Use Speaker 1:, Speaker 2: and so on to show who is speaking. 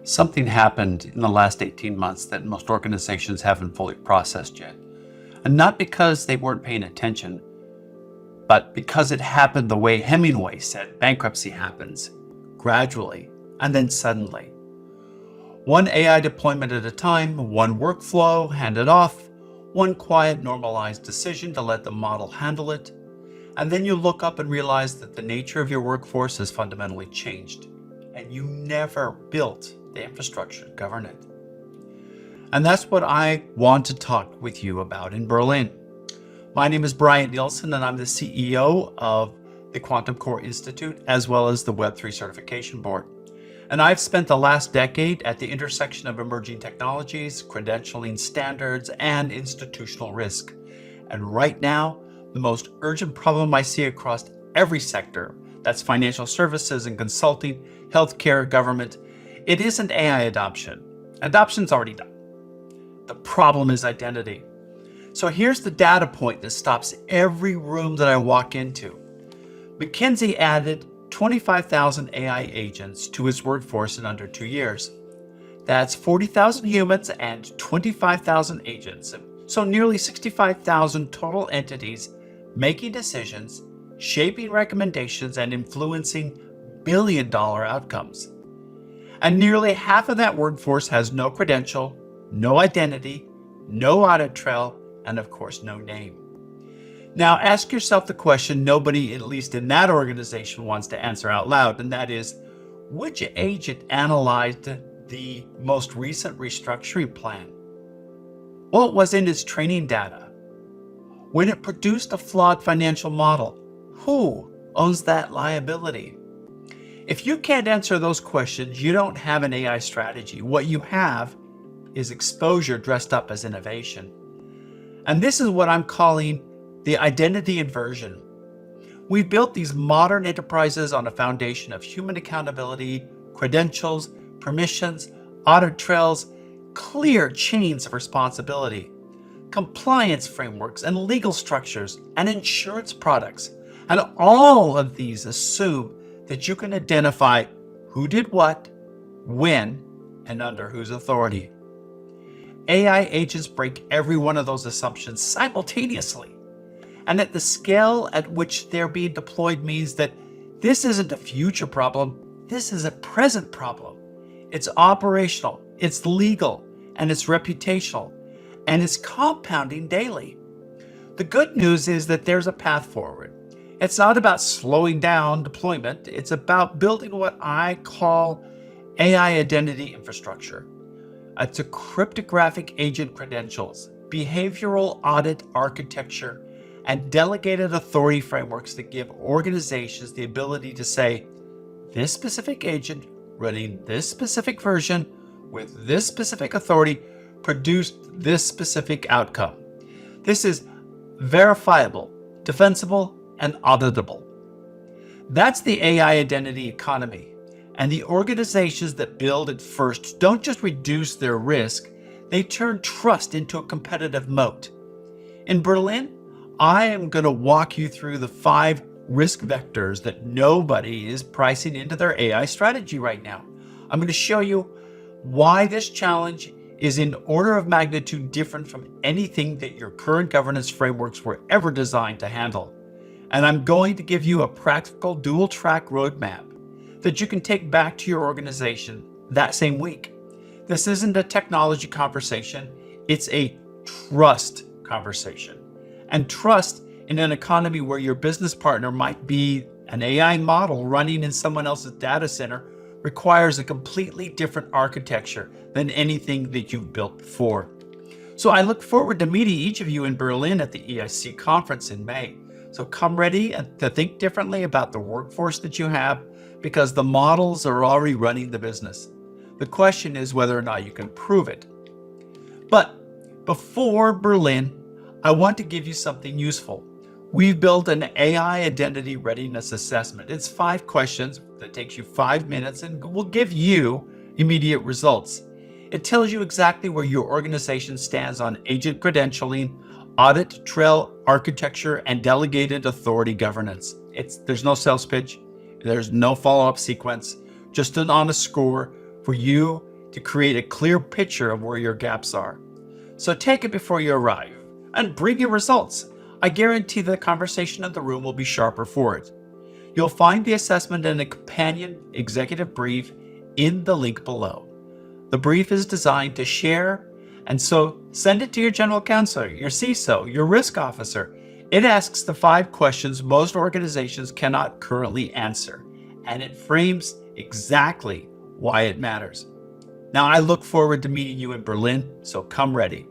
Speaker 1: Something happened in the last 18 months that most organizations haven't fully processed yet. And not because they weren't paying attention, but because it happened the way Hemingway said bankruptcy happens, gradually and then suddenly. One AI deployment at a time, one workflow handed off, one quiet normalized decision to let the model handle it, and then you look up and realize that the nature of your workforce has fundamentally changed, and you never built the infrastructure to govern it. And that's what I want to talk with you about in Berlin. My name is Bryant Nielson, and I'm the CEO of the Quantum Core Institute, as well as the Web3 Certification Board. And I've spent the last decade at the intersection of emerging technologies, credentialing standards, and institutional risk. And right now, the most urgent problem I see across every sector, that's financial services and consulting, healthcare, government, it isn't AI adoption. Adoption's already done. The problem is identity. So here's the data point that stops every room that I walk into. McKinsey added 25,000 AI agents to its workforce in under 2 years. That's 40,000 humans and 25,000 agents. So nearly 65,000 total entities making decisions, shaping recommendations, and influencing billion-dollar outcomes. And nearly half of that workforce has no credential, no identity, no audit trail, and of course, no name. Now, ask yourself the question nobody, at least in that organization, wants to answer out loud, and that is, which agent analyzed the most recent restructuring plan? What was in its training data? When it produced a flawed financial model, who owns that liability? If you can't answer those questions, you don't have an AI strategy. What you have is exposure dressed up as innovation. And this is what I'm calling the identity inversion. We've built these modern enterprises on a foundation of human accountability, credentials, permissions, audit trails, clear chains of responsibility, compliance frameworks, and legal structures, and insurance products. And all of these assume that you can identify who did what, when, and under whose authority. AI agents break every one of those assumptions simultaneously. And at the scale at which they're being deployed means that this isn't a future problem, this is a present problem. It's operational, it's legal, and it's reputational, and it's compounding daily. The good news is that there's a path forward. It's not about slowing down deployment, it's about building what I call AI identity infrastructure. It's a cryptographic agent credentials, behavioral audit architecture, and delegated authority frameworks that give organizations the ability to say, this specific agent running this specific version with this specific authority produced this specific outcome. This is verifiable, defensible, and auditable. That's the AI identity economy. And the organizations that build it first don't just reduce their risk, they turn trust into a competitive moat. In Berlin, I am going to walk you through the 5 risk vectors that nobody is pricing into their AI strategy right now. I'm going to show you why this challenge is in order of magnitude different from anything that your current governance frameworks were ever designed to handle. And I'm going to give you a practical dual-track roadmap that you can take back to your organization that same week. This isn't a technology conversation, it's a trust conversation. And trust in an economy where your business partner might be an AI model running in someone else's data center requires a completely different architecture than anything that you've built before. So I look forward to meeting each of you in Berlin at the EIC conference in May. So come ready to think differently about the workforce that you have, because the models are already running the business. The question is whether or not you can prove it. But before Berlin, I want to give you something useful. We've built an AI identity readiness assessment. It's 5 questions that takes you 5 minutes and will give you immediate results. It tells you exactly where your organization stands on agent credentialing, audit trail architecture, and delegated authority governance. There's no sales pitch. There's no follow-up sequence, just an honest score for you to create a clear picture of where your gaps are. So take it before you arrive and bring your results. I guarantee the conversation in the room will be sharper for it. You'll find the assessment and a companion executive brief in the link below. The brief is designed to share, and so send it to your general counsel, your CISO, your risk officer. It asks the 5 questions most organizations cannot currently answer, and it frames exactly why it matters. Now, I look forward to meeting you in Berlin, so come ready.